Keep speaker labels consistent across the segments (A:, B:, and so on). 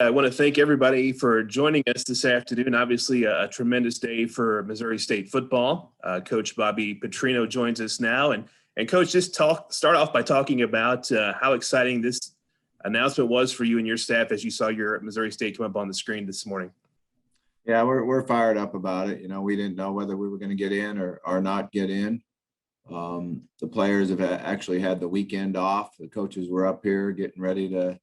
A: I want to thank everybody for joining us this afternoon. Obviously, a tremendous day for Missouri State football. Coach Bobby Petrino joins us now. And Coach, just start off by talking about how exciting this announcement was for you and your staff as you saw your Missouri State come up on the screen this morning.
B: Yeah, we're fired up about it. We didn't know whether we were going to get in or not get in. The players have actually had the weekend off. The coaches were up here getting ready to,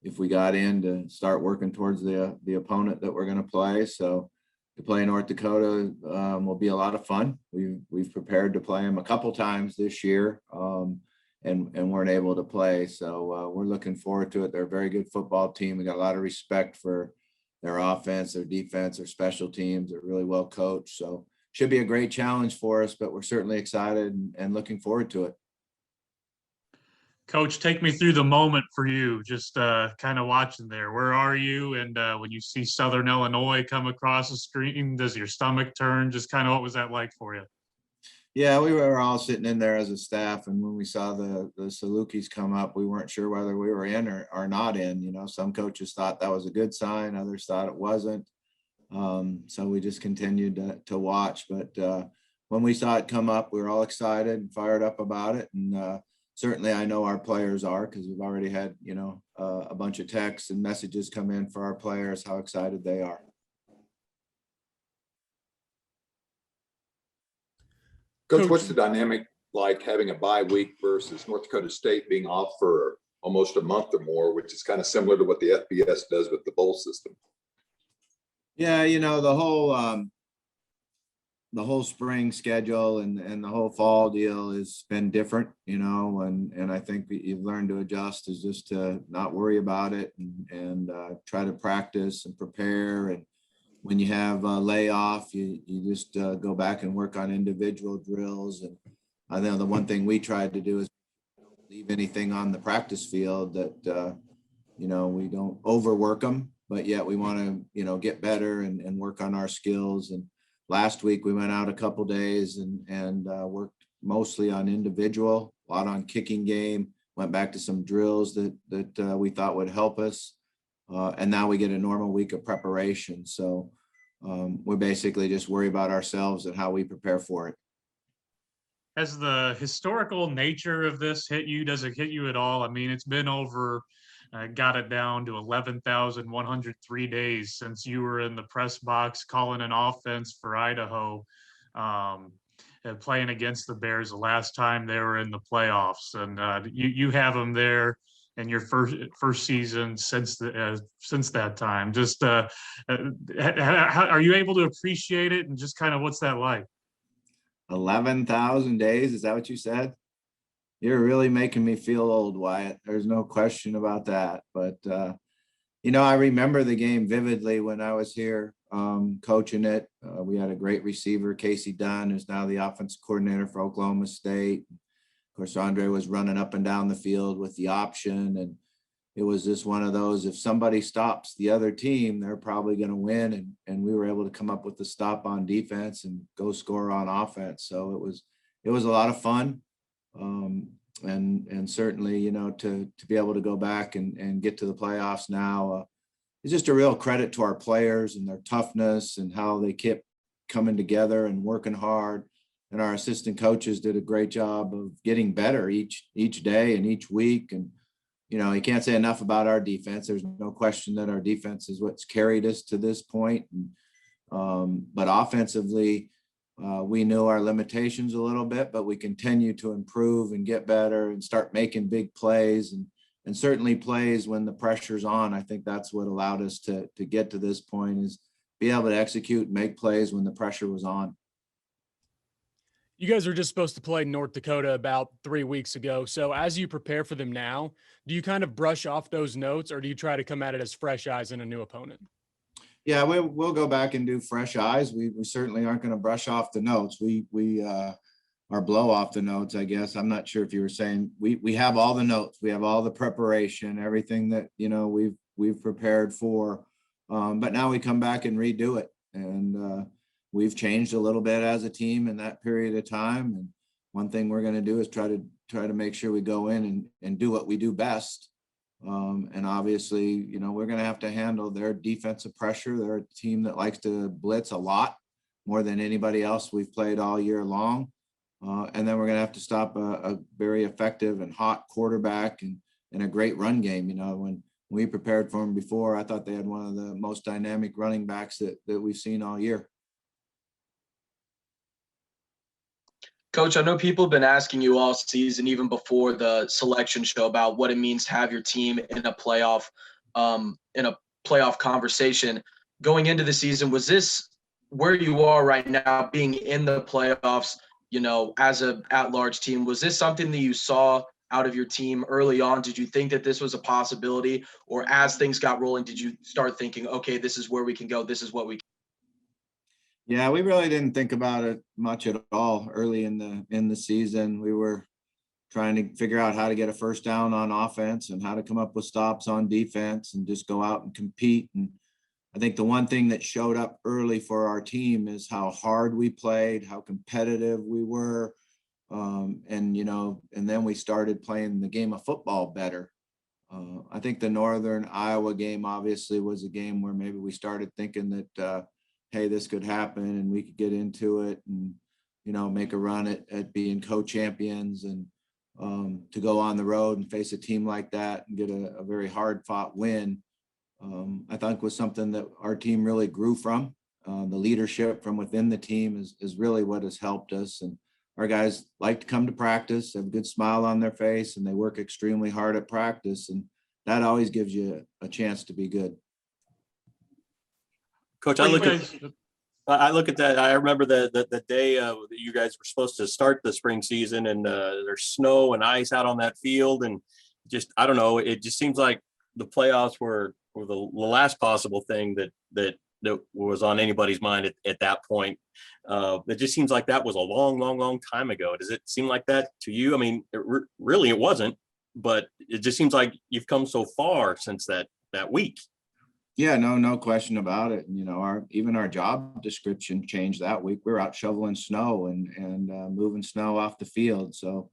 B: if we got in, to start working towards the opponent that we're going to play. So to play North Dakota will be a lot of fun. We've prepared to play them a couple times this year and weren't able to play. So we're looking forward to it. They're a very good football team. We got a lot of respect for their offense, their defense, their special teams. They're really well coached. So should be a great challenge for us, but we're certainly excited and looking forward to it.
C: Coach, take me through the moment for you, just kind of watching there. Where are you? And when you see Southern Illinois come across the screen, does your stomach turn? Just kind of what was that like for you?
B: Yeah, we were all sitting in there as a staff. And when we saw the Salukis come up, we weren't sure whether we were in or not in. Some coaches thought that was a good sign. Others thought it wasn't. So we just continued to watch. But when we saw it come up, we were all excited and fired up about it. And certainly I know our players are, because we've already had, a bunch of texts and messages come in for our players, how excited they are.
D: Coach, what's the dynamic like having a bye week versus North Dakota State being off for almost a month or more, which is kind of similar to what the FBS does with the bowl system?
B: Yeah, the whole spring schedule and the whole fall deal has been different, and I think you've learned to adjust is just to not worry about it and try to practice and prepare. And when you have a layoff, you just go back and work on individual drills. And I know the one thing we tried to do is don't leave anything on the practice field that, we don't overwork them, but yet we want to, get better and work on our skills. And last week we went out a couple days and worked mostly on individual, a lot on kicking game, went back to some drills that we thought would help us. And now we get a normal week of preparation. So we basically just worry about ourselves and how we prepare for it.
C: Has the historical nature of this hit you? Does it hit you at all? I mean, it's been over, got it down to 11,103 days since you were in the press box calling an offense for Idaho, playing against the Bears the last time they were in the playoffs. And you have them there in your first season since that time. Just how are you able to appreciate it, and just kind of what's that like?
B: 11,000 days, is that what you said? You're really making me feel old, Wyatt. There's no question about that. But I remember the game vividly when I was here coaching it. We had a great receiver, Casey Dunn, who's now the offensive coordinator for Oklahoma State. Of course, Andre was running up and down the field with the option, and it was just one of those, if somebody stops the other team, they're probably going to win. And we were able to come up with the stop on defense and go score on offense. So it was a lot of fun. And certainly, to be able to go back and get to the playoffs now is just a real credit to our players and their toughness and how they kept coming together and working hard. And our assistant coaches did a great job of getting better each day and each week. And you can't say enough about our defense. There's no question that our defense is what's carried us to this point. But offensively, we knew our limitations a little bit, but we continue to improve and get better and start making big plays and certainly plays when the pressure's on. I think that's what allowed us to get to this point, is be able to execute and make plays when the pressure was on.
E: You guys were just supposed to play North Dakota about 3 weeks ago. So as you prepare for them now, do you kind of brush off those notes, or do you try to come at it as fresh eyes in a new opponent?
B: Yeah, we'll go back and do fresh eyes. We certainly aren't going to brush off the notes. We or blow off the notes, I guess. I'm not sure if you were saying we have all the notes. We have all the preparation, everything that, we've prepared for. But now we come back and redo it. And we've changed a little bit as a team in that period of time. And one thing we're going to do is try to make sure we go in and do what we do best, And obviously, we're going to have to handle their defensive pressure. They're a team that likes to blitz a lot more than anybody else we've played all year long. And then we're going to have to stop a very effective and hot quarterback and a great run game. When we prepared for them before, I thought they had one of the most dynamic running backs that we've seen all year.
F: Coach, I know people have been asking you all season, even before the selection show, about what it means to have your team in a playoff conversation. Going into the season, was this where you are right now, being in the playoffs, as a at-large team? Was this something that you saw out of your team early on? Did you think that this was a possibility, or as things got rolling, did you start thinking, okay, this is where we can go, this is what we can?
B: Yeah, we really didn't think about it much at all early in the season. We were trying to figure out how to get a first down on offense and how to come up with stops on defense and just go out and compete. And I think the one thing that showed up early for our team is how hard we played, how competitive we were. And then we started playing the game of football better. I think the Northern Iowa game obviously was a game where maybe we started thinking that, hey, this could happen and we could get into it and, make a run at being co-champions, and to go on the road and face a team like that and get a very hard fought win, I think was something that our team really grew from. The leadership from within the team is really what has helped us. And our guys like to come to practice, have a good smile on their face, and they work extremely hard at practice. And that always gives you a chance to be good.
G: Coach, I look at that. I remember the day that you guys were supposed to start the spring season, and there's snow and ice out on that field, and just, I don't know, it just seems like the playoffs were the last possible thing that was on anybody's mind at that point. It just seems like that was a long time ago. Does it seem like that to you? I mean, really it wasn't, but it just seems like you've come so far since that week.
B: Yeah, no question about it. And, even our job description changed that week. We were out shoveling snow and moving snow off the field. So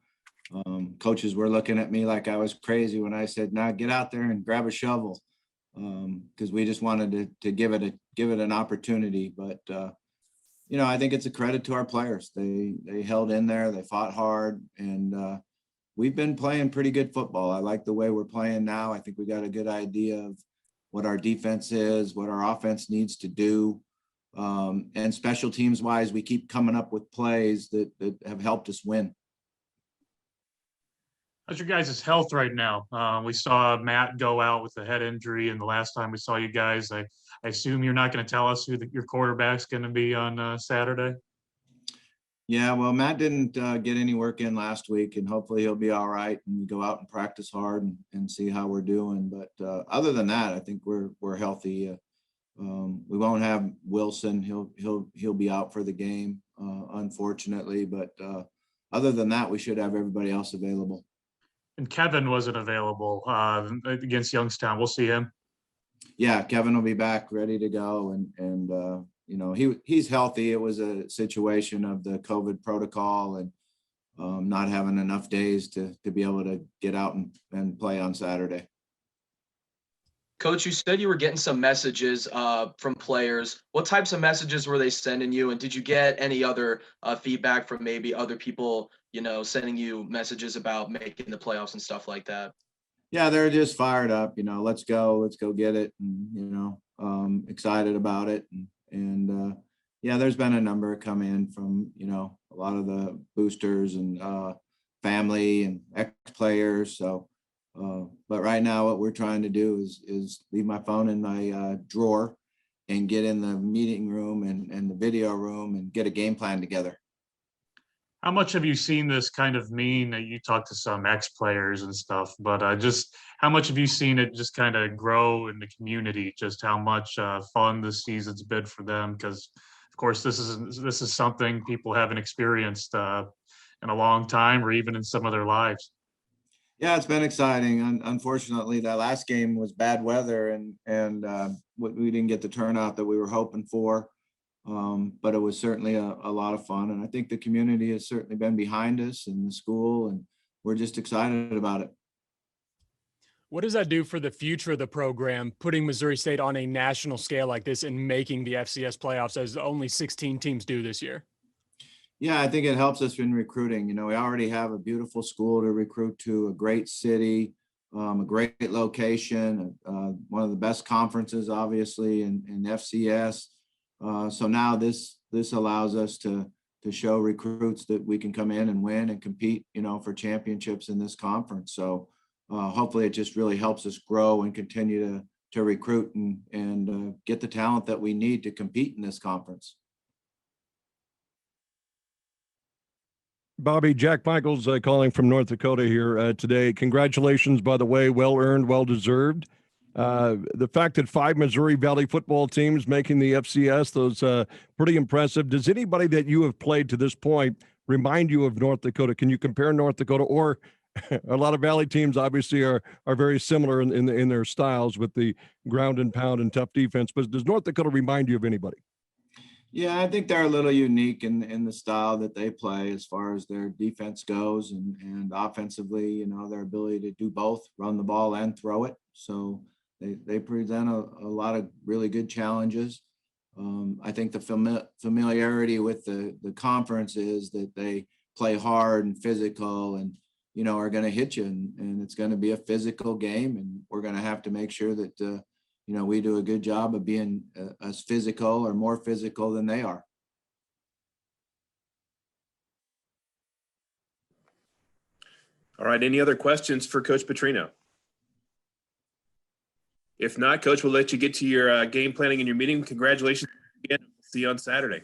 B: coaches were looking at me like I was crazy when I said, "Nah, get out there and grab a shovel," because we just wanted to give it an opportunity. But I think it's a credit to our players. They held in there, they fought hard, and we've been playing pretty good football. I like the way we're playing now. I think we got a good idea of what our defense is, what our offense needs to do. And special teams wise, we keep coming up with plays that have helped us win.
C: How's your guys' health right now? We saw Matt go out with a head injury, and the last time we saw you guys, I assume you're not going to tell us who your quarterback's going to be on Saturday?
B: Yeah, well, Matt didn't get any work in last week, and hopefully he'll be all right, and we go out and practice hard and see how we're doing. But other than that, I think we're healthy. We won't have Wilson. He'll be out for the game, unfortunately. But other than that, we should have everybody else available.
C: And Kevin wasn't available against Youngstown. We'll see him.
B: Yeah, Kevin will be back ready to go, and he's healthy. It was a situation of the COVID protocol and not having enough days to be able to get out and play on Saturday.
F: Coach, you said you were getting some messages from players. What types of messages were they sending you? And did you get any other feedback from maybe other people, sending you messages about making the playoffs and stuff like that?
B: Yeah, they're just fired up, let's go get it. And, excited about it. And yeah, there's been a number come in from, a lot of the boosters and family and ex-players. So, but right now what we're trying to do is leave my phone in my drawer and get in the meeting room and the video room and get a game plan together.
C: How much have you seen this kind of mean that you talk to some ex-players and stuff, but just how much have you seen it just kind of grow in the community, just how much fun this season's been for them? Because of course this is something people haven't experienced in a long time or even in some of their lives.
B: Yeah, it's been exciting. Unfortunately, that last game was bad weather and we didn't get the turnout that we were hoping for. But it was certainly a lot of fun. And I think the community has certainly been behind us in the school, and we're just excited about it.
E: What does that do for the future of the program, putting Missouri State on a national scale like this and making the FCS playoffs as only 16 teams do this year?
B: Yeah, I think it helps us in recruiting. You know, we already have a beautiful school to recruit to, a great city, a great location, one of the best conferences, obviously, in FCS. So now this allows us to show recruits that we can come in and win and compete, you know, for championships in this conference. So hopefully it just really helps us grow and continue to recruit and get the talent that we need to compete in this conference.
H: Bobby, Jack Michaels calling from North Dakota here today. Congratulations, by the way, well earned, well deserved. The fact that 5 Missouri Valley football teams making the FCS, those pretty impressive. Does anybody that you have played to this point remind you of North Dakota? Can you compare North Dakota, or a lot of Valley teams obviously are very similar in their styles with the ground and pound and tough defense, but does North Dakota remind you of anybody?
B: Yeah, I think they're a little unique in the style that they play as far as their defense goes, and offensively, you know, their ability to do both, run the ball and throw it. So they present a lot of really good challenges. I think the familiarity with the conference is that they play hard and physical, and, you know, are going to hit you, and it's going to be a physical game, and we're going to have to make sure that you know, we do a good job of being as physical or more physical than they are.
A: All right. Any other questions for Coach Petrino? If not, Coach, we'll let you get to your game planning and your meeting. Congratulations again. See you on Saturday.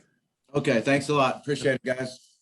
B: Okay, thanks a lot. Appreciate it, guys.